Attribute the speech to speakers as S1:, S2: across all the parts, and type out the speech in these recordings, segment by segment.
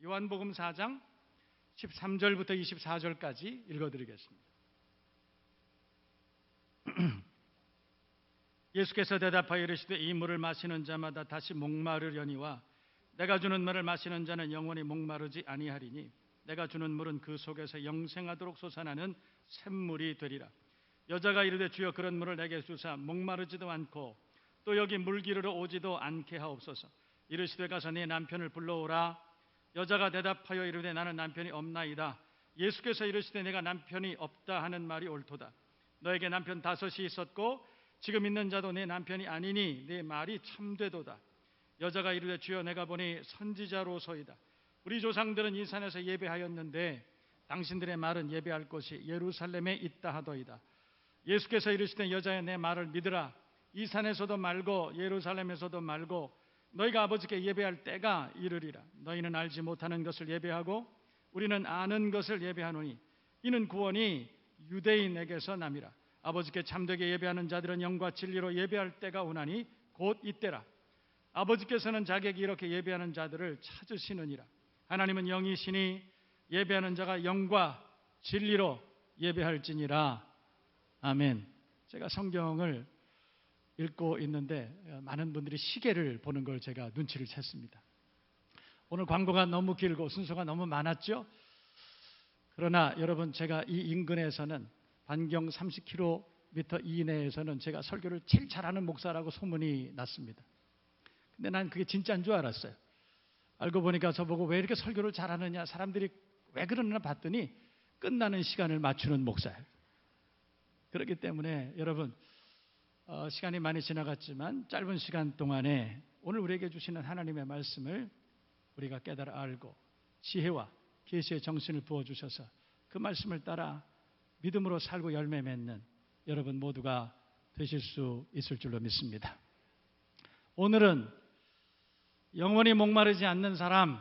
S1: 요한복음 4장 13절부터 24절까지 읽어드리겠습니다. 예수께서 대답하여 이르시되 이 물을 마시는 자마다 다시 목마르려니와 내가 주는 물을 마시는 자는 영원히 목마르지 아니하리니 내가 주는 물은 그 속에서 영생하도록 솟아나는 샘물이 되리라. 여자가 이르되 주여 그런 물을 내게 주사 목마르지도 않고 또 여기 물 기르러 오지도 않게 하옵소서. 이르시되 가서 네 남편을 불러오라. 여자가 대답하여 이르되 나는 남편이 없나이다. 예수께서 이르시되 내가 남편이 없다 하는 말이 옳도다. 너에게 남편 5이 있었고 지금 있는 자도 내 남편이 아니니 네 말이 참되도다. 여자가 이르되 주여 내가 보니 선지자로소이다. 우리 조상들은 이 산에서 예배하였는데 당신들의 말은 예배할 곳이 예루살렘에 있다 하더이다. 예수께서 이르시되 여자여 내 말을 믿으라. 이 산에서도 말고 예루살렘에서도 말고 너희가 아버지께 예배할 때가 이르리라. 너희는 알지 못하는 것을 예배하고 우리는 아는 것을 예배하노니 이는 구원이 유대인에게서 남이라. 아버지께 참되게 예배하는 자들은 영과 진리로 예배할 때가 오나니 곧 이때라. 아버지께서는 자기에게 이렇게 예배하는 자들을 찾으시느니라. 하나님은 영이시니 예배하는 자가 영과 진리로 예배할지니라. 아멘. 제가 성경을 읽고 있는데 많은 분들이 시계를 보는 걸 제가 눈치를 챘습니다. 오늘 광고가 너무 길고 순서가 너무 많았죠. 그러나 여러분, 제가 이 인근에서는 반경 30km 이내에서는 제가 설교를 제일 잘하는 목사라고 소문이 났습니다. 근데 난 그게 진짜인 줄 알았어요. 알고 보니까 저보고 왜 이렇게 설교를 잘하느냐, 사람들이 왜 그러나 봤더니 끝나는 시간을 맞추는 목사예요. 그렇기 때문에 여러분, 시간이 많이 지나갔지만 짧은 시간 동안에 오늘 우리에게 주시는 하나님의 말씀을 우리가 깨달아 알고 지혜와 계시의 정신을 부어주셔서 그 말씀을 따라 믿음으로 살고 열매 맺는 여러분 모두가 되실 수 있을 줄로 믿습니다. 오늘은 영원히 목마르지 않는 사람,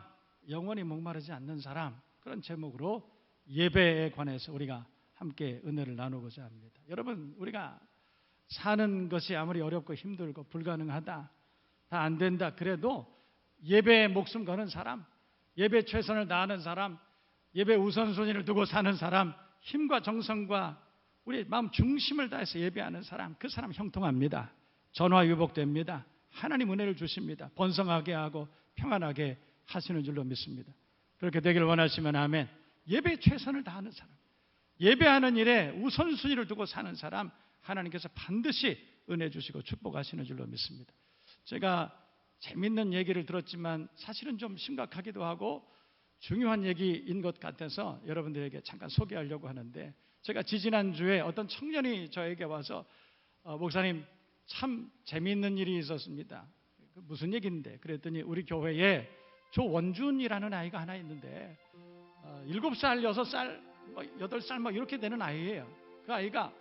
S1: 영원히 목마르지 않는 사람, 그런 제목으로 예배에 관해서 우리가 함께 은혜를 나누고자 합니다. 여러분, 우리가 사는 것이 아무리 어렵고 힘들고 불가능하다, 다 안 된다 그래도 예배에 목숨 거는 사람, 예배 최선을 다하는 사람, 예배 우선순위를 두고 사는 사람, 힘과 정성과 우리 마음 중심을 다해서 예배하는 사람, 그 사람 형통합니다. 전화위복됩니다. 하나님 은혜를 주십니다. 번성하게 하고 평안하게 하시는 줄로 믿습니다. 그렇게 되기를 원하시면 아멘. 예배에 최선을 다하는 사람, 예배하는 일에 우선순위를 두고 사는 사람, 하나님께서 반드시 은혜 주시고 축복하시는 줄로 믿습니다. 제가 재밌는 얘기를 들었지만 사실은 좀 심각하기도 하고 중요한 얘기인 것 같아서 여러분들에게 잠깐 소개하려고 하는데, 제가 지지난주에 어떤 청년이 저에게 와서 목사님, 참 재미있는 일이 있었습니다. 무슨 얘기인데? 그랬더니 우리 교회에 조원준이라는 아이가 하나 있는데 7살, 6살, 8살 이렇게 되는 아이예요. 그 아이가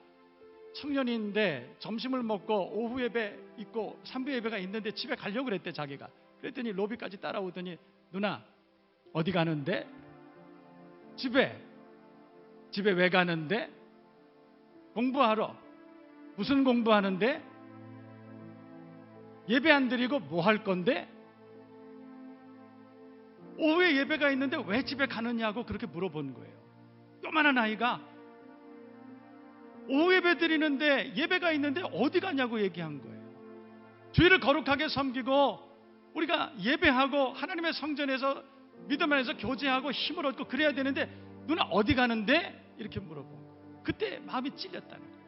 S1: 청년인데 점심을 먹고 오후 예배 있고 3부 예배가 있는데 집에 가려고 그랬대, 자기가. 그랬더니 로비까지 따라오더니 누나 어디 가는데? 집에 왜 가는데? 공부하러. 무슨 공부하는데? 예배 안 드리고 뭐 할 건데? 오후에 예배가 있는데 왜 집에 가느냐고 그렇게 물어본 거예요. 요만한 아이가 오후 예배 드리는데 예배가 있는데 어디 가냐고 얘기한 거예요. 주일을 거룩하게 섬기고 우리가 예배하고 하나님의 성전에서 믿음 안에서 교제하고 힘을 얻고 그래야 되는데 누나 어디 가는데? 이렇게 물어본 거예요. 그때 마음이 찔렸다는 거예요.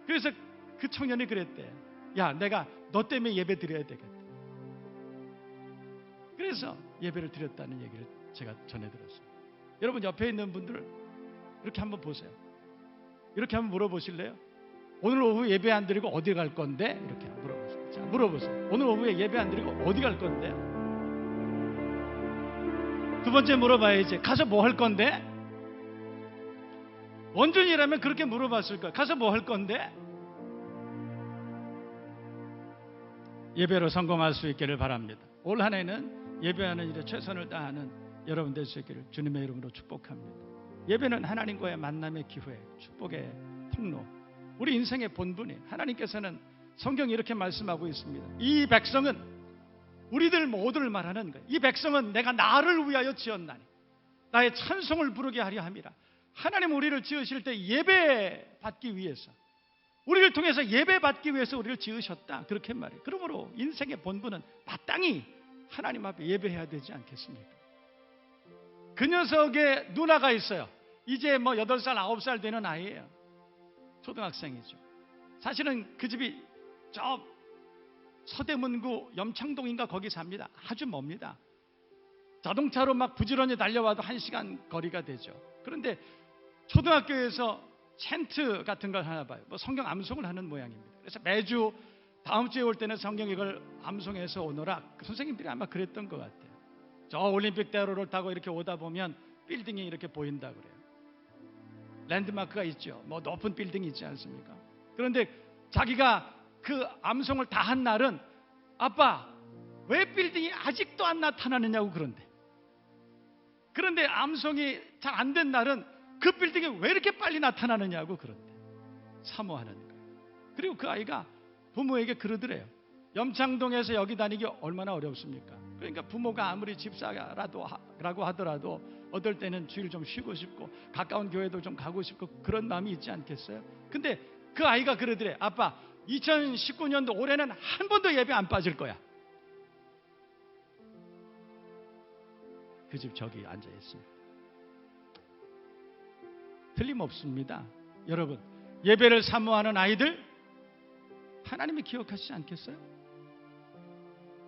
S1: 그래서 그 청년이 그랬대. 야, 내가 너 때문에 예배 드려야 되겠다. 그래서 예배를 드렸다는 얘기를 제가 전해드렸습니다. 여러분, 옆에 있는 분들 이렇게 한번 보세요. 이렇게 한번 물어보실래요? 오늘 오후 예배 안 드리고 어디 갈 건데? 이렇게 물어보세요. 자, 물어보세요. 오늘 오후에 예배 안 드리고 어디 갈 건데? 두 번째 물어봐야지. 가서 뭐 할 건데? 원준이라면 그렇게 물어봤을 거야. 가서 뭐 할 건데? 예배로 성공할 수 있기를 바랍니다. 올 한 해는 예배하는 일에 최선을 다하는 여러분 될 수 있기를 주님의 이름으로 축복합니다. 예배는 하나님과의 만남의 기회, 축복의 통로, 우리 인생의 본분이. 하나님께서는 성경이 이렇게 말씀하고 있습니다. 이 백성은 우리들 모두를 말하는 거예요. 이 백성은 내가 나를 위하여 지었나니 나의 찬송을 부르게 하려 함이라. 하나님 우리를 지으실 때 예배 받기 위해서, 우리를 통해서 예배 받기 위해서 우리를 지으셨다, 그렇게 말해요. 그러므로 인생의 본분은 마땅히 하나님 앞에 예배해야 되지 않겠습니까? 그 녀석의 누나가 있어요. 이제 8살 9살 되는 아이예요. 초등학생이죠. 사실은 그 집이 저 서대문구 염창동인가 거기 삽니다. 아주 멉니다. 자동차로 막 부지런히 달려와도 1시간 거리가 되죠. 그런데 초등학교에서 챈트 같은 걸 하나 봐요. 성경 암송을 하는 모양입니다. 그래서 매주 다음 주에 올 때는 성경 이걸 암송해서 오너라. 선생님들이 아마 그랬던 것 같아요. 저 올림픽대로를 타고 이렇게 오다 보면 빌딩이 이렇게 보인다 그래요. 랜드마크가 있죠. 높은 빌딩이 있지 않습니까? 그런데 자기가 그 암송을 다 한 날은 아빠 왜 빌딩이 아직도 안 나타나느냐고 그런데 암송이 잘 안 된 날은 그 빌딩이 왜 이렇게 빨리 나타나느냐고 그런데 사모하는 거예요. 그리고 그 아이가 부모에게 그러더래요. 염창동에서 여기 다니기 얼마나 어렵습니까? 그러니까 부모가 아무리 집사라고 하더라도 어떨 때는 주일 좀 쉬고 싶고 가까운 교회도 좀 가고 싶고 그런 마음이 있지 않겠어요? 근데 그 아이가 그러더래. 아빠 2019년도 올해는 한 번도 예배 안 빠질 거야. 그 집 저기 앉아 있습니다. 틀림없습니다. 여러분, 예배를 사모하는 아이들 하나님이 기억하시지 않겠어요?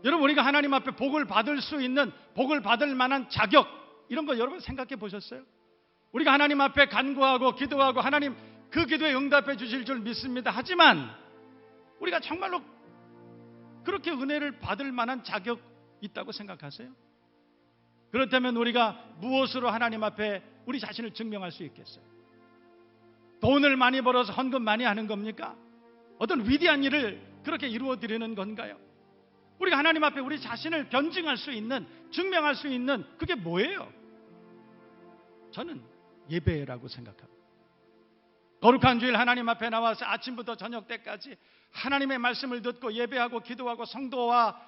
S1: 여러분, 우리가 하나님 앞에 복을 받을 수 있는, 복을 받을 만한 자격, 이런 거 여러분 생각해 보셨어요? 우리가 하나님 앞에 간구하고 기도하고 하나님 그 기도에 응답해 주실 줄 믿습니다. 하지만 우리가 정말로 그렇게 은혜를 받을 만한 자격 있다고 생각하세요? 그렇다면 우리가 무엇으로 하나님 앞에 우리 자신을 증명할 수 있겠어요? 돈을 많이 벌어서 헌금 많이 하는 겁니까? 어떤 위대한 일을 그렇게 이루어 드리는 건가요? 우리가 하나님 앞에 우리 자신을 변증할 수 있는, 증명할 수 있는 그게 뭐예요? 저는 예배라고 생각합니다. 거룩한 주일 하나님 앞에 나와서 아침부터 저녁 때까지 하나님의 말씀을 듣고 예배하고 기도하고 성도와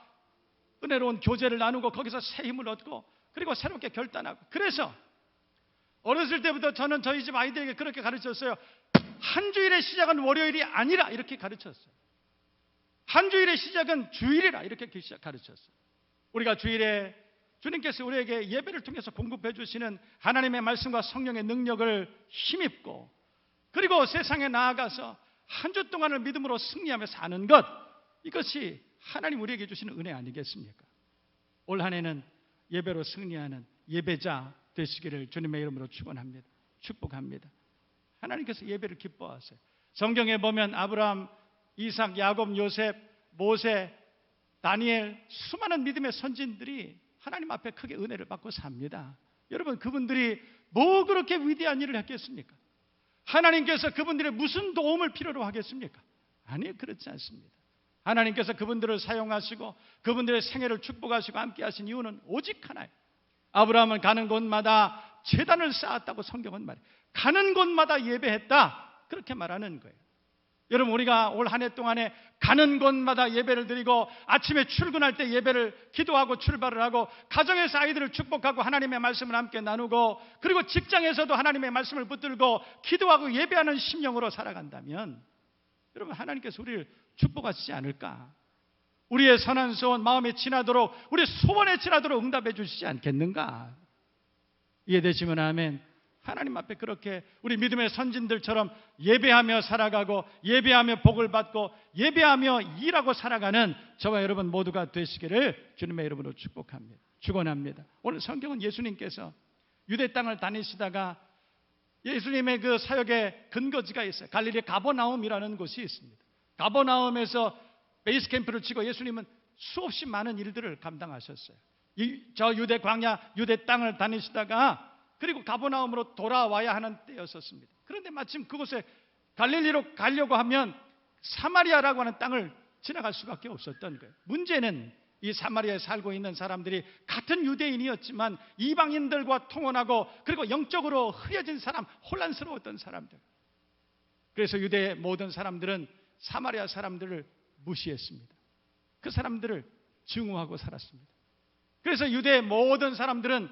S1: 은혜로운 교제를 나누고 거기서 새 힘을 얻고 그리고 새롭게 결단하고, 그래서 어렸을 때부터 저는 저희 집 아이들에게 그렇게 가르쳤어요. 한 주일의 시작은 월요일이 아니라 이렇게 가르쳤어요. 한 주일의 시작은 주일이라 이렇게 가르쳤어요. 우리가 주일에 주님께서 우리에게 예배를 통해서 공급해 주시는 하나님의 말씀과 성령의 능력을 힘입고 그리고 세상에 나아가서 한 주 동안을 믿음으로 승리하며 사는 것, 이것이 하나님 우리에게 주시는 은혜 아니겠습니까? 올 한 해는 예배로 승리하는 예배자 되시기를 주님의 이름으로 축원합니다. 축복합니다. 하나님께서 예배를 기뻐하세요. 성경에 보면 아브라함, 이삭, 야곱, 요셉, 모세, 다니엘, 수많은 믿음의 선진들이 하나님 앞에 크게 은혜를 받고 삽니다. 여러분, 그분들이 뭐 그렇게 위대한 일을 했겠습니까? 하나님께서 그분들의 무슨 도움을 필요로 하겠습니까? 아니요, 그렇지 않습니다. 하나님께서 그분들을 사용하시고 그분들의 생애를 축복하시고 함께 하신 이유는 오직 하나예요. 아브라함은 가는 곳마다 제단을 쌓았다고 성경은 말해요. 가는 곳마다 예배했다, 그렇게 말하는 거예요. 여러분, 우리가 올 한 해 동안에 가는 곳마다 예배를 드리고 아침에 출근할 때 예배를 기도하고 출발을 하고 가정에서 아이들을 축복하고 하나님의 말씀을 함께 나누고 그리고 직장에서도 하나님의 말씀을 붙들고 기도하고 예배하는 심령으로 살아간다면 여러분, 하나님께서 우리를 축복하시지 않을까? 우리의 선한 소원 마음에 지나도록, 우리의 소원에 지나도록 응답해 주시지 않겠는가? 이해되시면 아멘. 하나님 앞에 그렇게 우리 믿음의 선진들처럼 예배하며 살아가고 예배하며 복을 받고 예배하며 일하고 살아가는 저와 여러분 모두가 되시기를 주님의 이름으로 축복합니다. 축원합니다. 오늘 성경은 예수님께서 유대 땅을 다니시다가 예수님의 그 사역의 근거지가 있어요. 갈릴리 가버나움이라는 곳이 있습니다. 가버나움에서 베이스 캠프를 치고 예수님은 수없이 많은 일들을 감당하셨어요. 저 유대 광야, 유대 땅을 다니시다가 그리고 가버나움으로 돌아와야 하는 때였었습니다. 그런데 마침 그곳에 갈릴리로 가려고 하면 사마리아라고 하는 땅을 지나갈 수밖에 없었던 거예요. 문제는 이 사마리아에 살고 있는 사람들이 같은 유대인이었지만 이방인들과 통혼하고 그리고 영적으로 흐려진 사람, 혼란스러웠던 사람들. 그래서 유대의 모든 사람들은 사마리아 사람들을 무시했습니다. 그 사람들을 증오하고 살았습니다. 그래서 유대의 모든 사람들은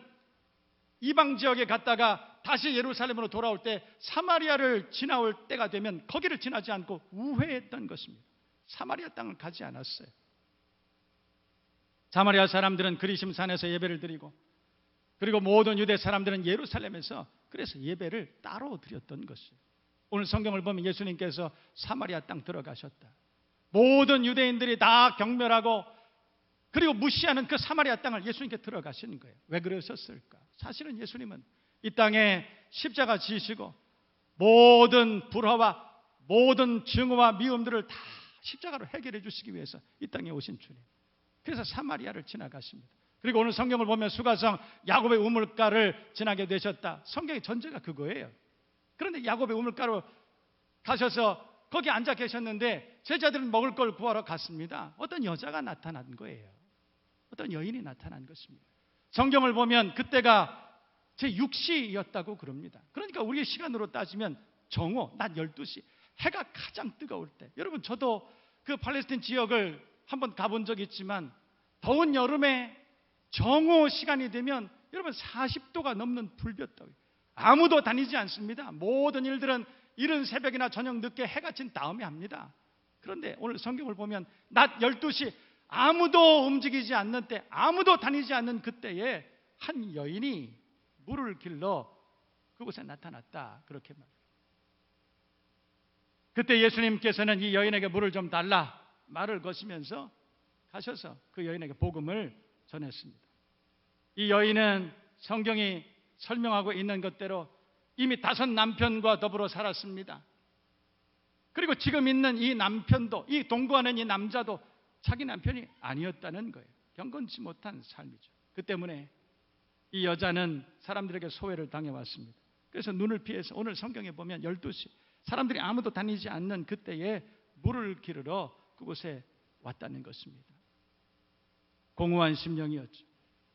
S1: 이방 지역에 갔다가 다시 예루살렘으로 돌아올 때 사마리아를 지나올 때가 되면 거기를 지나지 않고 우회했던 것입니다. 사마리아 땅을 가지 않았어요. 사마리아 사람들은 그리심산에서 예배를 드리고, 그리고 모든 유대 사람들은 예루살렘에서 그래서 예배를 따로 드렸던 것이에요. 오늘 성경을 보면 예수님께서 사마리아 땅 들어가셨다. 모든 유대인들이 다 경멸하고 그리고 무시하는 그 사마리아 땅을 예수님께 들어가시는 거예요. 왜 그러셨을까? 사실은 예수님은 이 땅에 십자가 지시고 모든 불화와 모든 증오와 미움들을 다 십자가로 해결해 주시기 위해서 이 땅에 오신 주님. 그래서 사마리아를 지나가십니다. 그리고 오늘 성경을 보면 수가성 야곱의 우물가를 지나게 되셨다. 성경의 전제가 그거예요. 그런데 야곱의 우물가로 가셔서 거기 앉아 계셨는데 제자들은 먹을 걸 구하러 갔습니다. 어떤 여자가 나타난 거예요. 어떤 여인이 나타난 것입니다. 성경을 보면 그때가 제6시였다고 그럽니다. 그러니까 우리의 시간으로 따지면 정오, 낮 12시, 해가 가장 뜨거울 때. 여러분, 저도 그 팔레스타인 지역을 한번 가본 적이 있지만 더운 여름에 정오 시간이 되면 여러분 40도가 넘는 불볕더위, 아무도 다니지 않습니다. 모든 일들은 이른 새벽이나 저녁 늦게 해가 진 다음에 합니다. 그런데 오늘 성경을 보면 낮 12시 아무도 움직이지 않는 때, 아무도 다니지 않는 그때에 한 여인이 물을 길러 그곳에 나타났다, 그렇게 말해요. 그때 예수님께서는 이 여인에게 물을 좀 달라 말을 거시면서 가셔서 그 여인에게 복음을 전했습니다. 이 여인은 성경이 설명하고 있는 것대로 이미 5 남편과 더불어 살았습니다. 그리고 지금 있는 이 남편도, 이 동거하는 이 남자도 자기 남편이 아니었다는 거예요. 경건치 못한 삶이죠. 그 때문에 이 여자는 사람들에게 소외를 당해왔습니다. 그래서 눈을 피해서 오늘 성경에 보면 12시 사람들이 아무도 다니지 않는 그때에 물을 기르러 그곳에 왔다는 것입니다. 공허한 심령이었죠.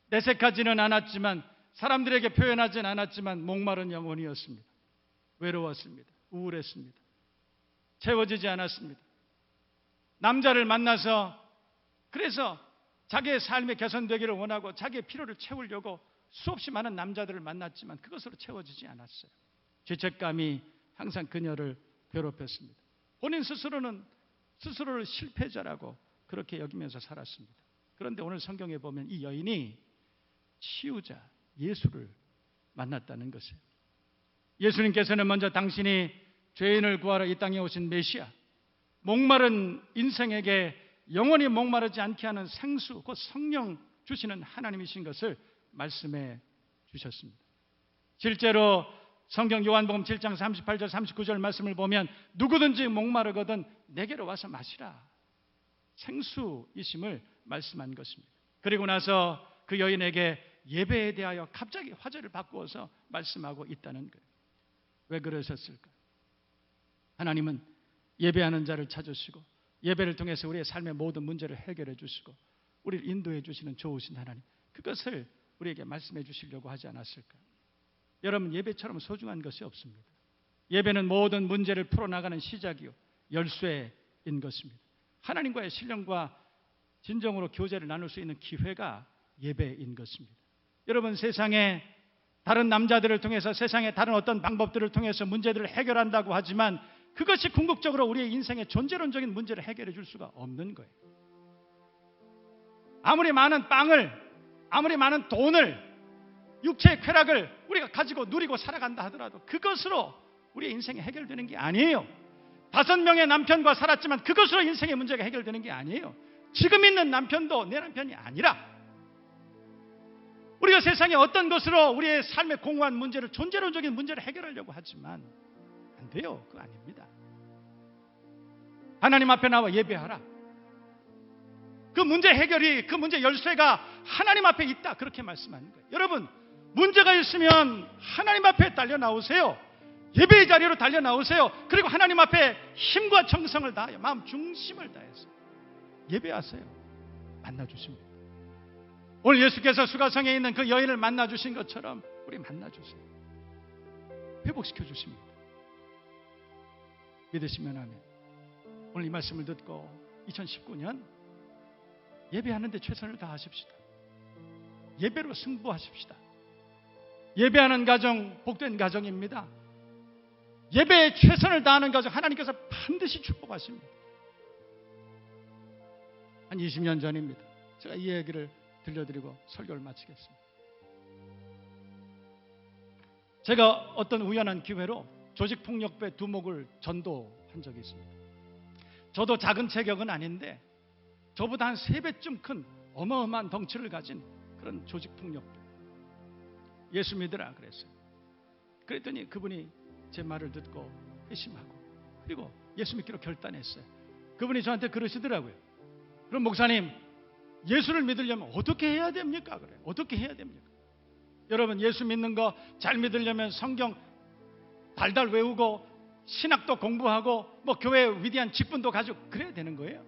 S1: 내색하지는 않았지만, 사람들에게 표현하지는 않았지만 목마른 영혼이었습니다. 외로웠습니다. 우울했습니다. 채워지지 않았습니다. 남자를 만나서 그래서 자기의 삶이 개선되기를 원하고 자기의 필요를 채우려고 수없이 많은 남자들을 만났지만 그것으로 채워지지 않았어요. 죄책감이 항상 그녀를 괴롭혔습니다. 본인 스스로는 스스로를 실패자라고 그렇게 여기면서 살았습니다. 그런데 오늘 성경에 보면 이 여인이 치유자 예수를 만났다는 것이에요. 예수님께서는 먼저 당신이 죄인을 구하러 이 땅에 오신 메시아, 목마른 인생에게 영원히 목마르지 않게 하는 생수, 곧 성령 주시는 하나님이신 것을 말씀해 주셨습니다. 실제로 성경 요한복음 7장 38절 39절 말씀을 보면 누구든지 목마르거든 내게로 와서 마시라, 생수이심을 말씀한 것입니다. 그리고 나서 그 여인에게 예배에 대하여 갑자기 화제를 바꾸어서 말씀하고 있다는 거예요. 왜 그러셨을까? 하나님은 예배하는 자를 찾으시고 예배를 통해서 우리의 삶의 모든 문제를 해결해 주시고 우리를 인도해 주시는 좋으신 하나님, 그것을 우리에게 말씀해 주시려고 하지 않았을까? 여러분, 예배처럼 소중한 것이 없습니다. 예배는 모든 문제를 풀어나가는 시작이요 열쇠인 것입니다. 하나님과의 신령과 진정으로 교제를 나눌 수 있는 기회가 예배인 것입니다. 여러분, 세상에 다른 남자들을 통해서, 세상의 다른 어떤 방법들을 통해서 문제들을 해결한다고 하지만 그것이 궁극적으로 우리의 인생의 존재론적인 문제를 해결해 줄 수가 없는 거예요. 아무리 많은 빵을, 아무리 많은 돈을, 육체의 쾌락을 우리가 가지고 누리고 살아간다 하더라도 그것으로 우리의 인생이 해결되는 게 아니에요. 5명의 남편과 살았지만 그것으로 인생의 문제가 해결되는 게 아니에요. 지금 있는 남편도 내 남편이 아니라 우리가 세상에 어떤 것으로 우리의 삶의 공허한 문제를, 존재론적인 문제를 해결하려고 하지만 안 돼요. 그거 아닙니다. 하나님 앞에 나와 예배하라. 그 문제 해결이, 그 문제 열쇠가 하나님 앞에 있다, 그렇게 말씀하는 거예요. 여러분, 문제가 있으면 하나님 앞에 달려 나오세요. 예배의 자리로 달려 나오세요. 그리고 하나님 앞에 힘과 정성을 다하여 마음 중심을 다해서 예배하세요. 만나주십니다. 오늘 예수께서 수가성에 있는 그 여인을 만나주신 것처럼 우리 만나주세요. 회복시켜 주십니다. 믿으시면 하면 오늘 이 말씀을 듣고 2019년 예배하는데 최선을 다하십시다. 예배로 승부하십시다. 예배하는 가정 복된 가정입니다. 예배에 최선을 다하는 가정 하나님께서 반드시 축복하십니다. 한 20년 전입니다. 제가 이 얘기를 들려드리고 설교를 마치겠습니다. 제가 어떤 우연한 기회로 조직폭력배 두목을 전도한 적이 있습니다. 저도 작은 체격은 아닌데 저보다 한 3배쯤 큰 어마어마한 덩치를 가진 그런 조직폭력배, 예수 믿으라 그랬어요. 그랬더니 그분이 제 말을 듣고 회심하고 그리고 예수 믿기로 결단했어요. 그분이 저한테 그러시더라고요. 그럼 목사님, 예수를 믿으려면 어떻게 해야 됩니까? 그래. 어떻게 해야 됩니까? 여러분, 예수 믿는 거 잘 믿으려면 성경 달달 외우고 신학도 공부하고 뭐 교회 위대한 직분도 가지고 그래야 되는 거예요.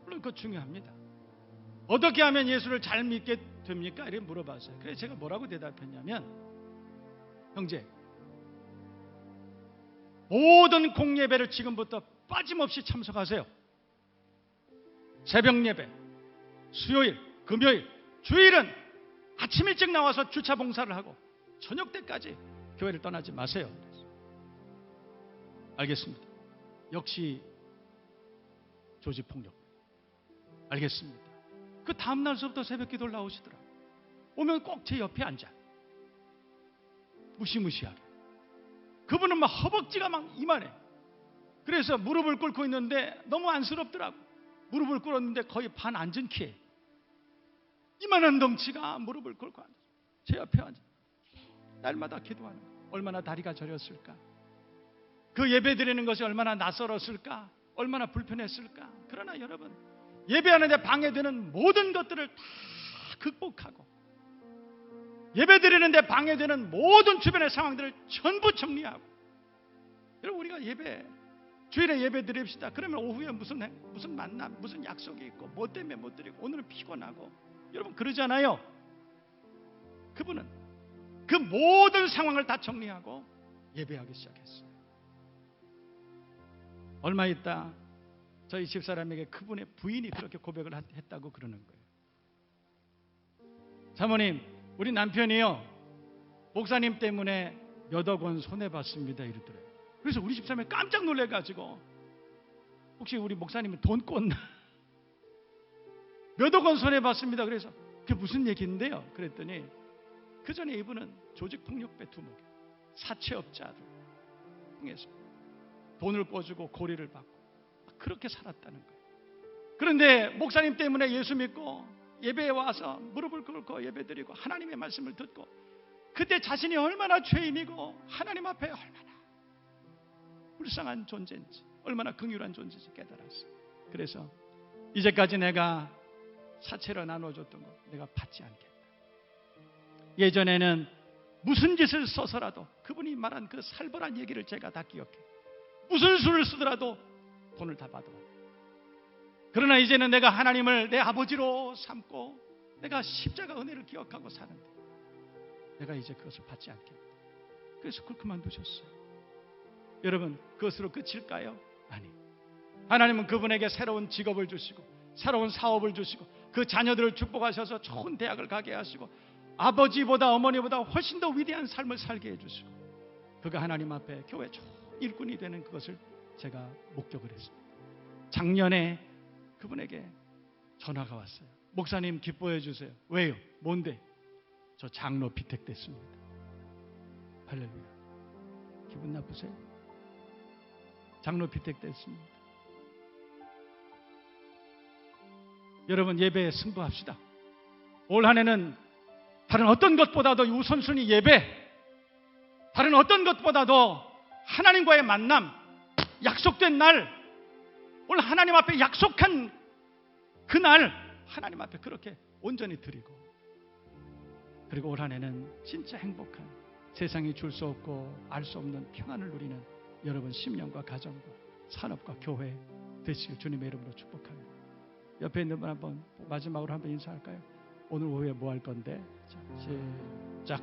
S1: 물론 그거 중요합니다. 어떻게 하면 예수를 잘 믿게 됩니까? 이렇게 물어봤어요. 그래서 제가 뭐라고 대답했냐면, 형제, 모든 공예배를 지금부터 빠짐없이 참석하세요. 새벽 예배, 수요일, 금요일, 주일은 아침 일찍 나와서 주차 봉사를 하고 저녁 때까지 교회를 떠나지 마세요. 알겠습니다. 역시 조직폭력. 알겠습니다. 그 다음날서부터 새벽 기도를 나오시더라. 오면 꼭 제 옆에 앉아. 무시무시하게. 그분은 막 허벅지가 막 이만해. 그래서 무릎을 꿇고 있는데 너무 안쓰럽더라고. 무릎을 꿇었는데 거의 반 앉은 키에 이만한 덩치가 무릎을 꿇고 앉아. 제 옆에 앉아. 날마다 기도하는 거야. 얼마나 다리가 저렸을까. 그 예배 드리는 것이 얼마나 낯설었을까. 얼마나 불편했을까. 그러나 여러분, 예배하는데 방해되는 모든 것들을 다 극복하고 예배 드리는데 방해되는 모든 주변의 상황들을 전부 정리하고, 여러분, 우리가 주일에 예배 드립시다. 그러면 오후에 무슨 만남, 무슨 약속이 있고 뭐 때문에 못 드리고 오늘은 피곤하고, 여러분 그러잖아요. 그분은 그 모든 상황을 다 정리하고 예배하기 시작했어요. 얼마 있다 저희 집사람에게 그분의 부인이 그렇게 고백을 했다고 그러는 거예요. 사모님, 우리 남편이요, 목사님 때문에 몇억 원 손해봤습니다 이러더래요. 그래서 우리 집사람이 깜짝 놀래가지고, 혹시 우리 목사님은 돈 꿨나? 몇억 원 손해봤습니다. 그래서 그게 무슨 얘기인데요? 그랬더니 그 전에 이분은 조직폭력배 두목, 사채업자들 통해서 돈을 꿔주고 고리를 받고 그렇게 살았다는 거예요. 그런데 목사님 때문에 예수 믿고 예배에 와서 무릎을 꿇고 예배드리고 하나님의 말씀을 듣고, 그때 자신이 얼마나 죄인이고 하나님 앞에 얼마나 불쌍한 존재인지, 얼마나 긍휼한 존재인지 깨달았어요. 그래서 이제까지 내가 사채로 나눠줬던 거 내가 받지 않겠다. 예전에는 무슨 짓을 써서라도 그분이 말한 그 살벌한 얘기를 제가 다 기억해. 무슨 수를 쓰더라도 돈을 다 받아왔다. 그러나 이제는 내가 하나님을 내 아버지로 삼고 내가 십자가 은혜를 기억하고 사는데 내가 이제 그것을 받지 않겠다. 그래서 그걸 그만두셨어요. 여러분, 그것으로 끝일까요? 아니, 하나님은 그분에게 새로운 직업을 주시고 새로운 사업을 주시고 그 자녀들을 축복하셔서 좋은 대학을 가게 하시고 아버지보다 어머니보다 훨씬 더 위대한 삶을 살게 해주시고, 그가 하나님 앞에 교회 좋은 일꾼이 되는 그것을 제가 목격을 했습니다. 작년에 그분에게 전화가 왔어요. 목사님, 기뻐해 주세요. 왜요? 뭔데? 저 장로 피택됐습니다. 할렐루야. 기분 나쁘세요? 장로 피택됐습니다. 여러분, 예배에 승부합시다. 올 한 해는 다른 어떤 것보다도 우선순위 예배, 다른 어떤 것보다도 하나님과의 만남, 약속된 날, 오늘 하나님 앞에 약속한 그날 하나님 앞에 그렇게 온전히 드리고, 그리고 올 한 해는 진짜 행복한, 세상이 줄 수 없고 알 수 없는 평안을 누리는 여러분 심령과 가정과 산업과 교회 되시길 주님의 이름으로 축복합니다. 옆에 있는 분 한번 마지막으로 한번 인사할까요? 오늘 오후에 뭐 할 건데? 자, 시작.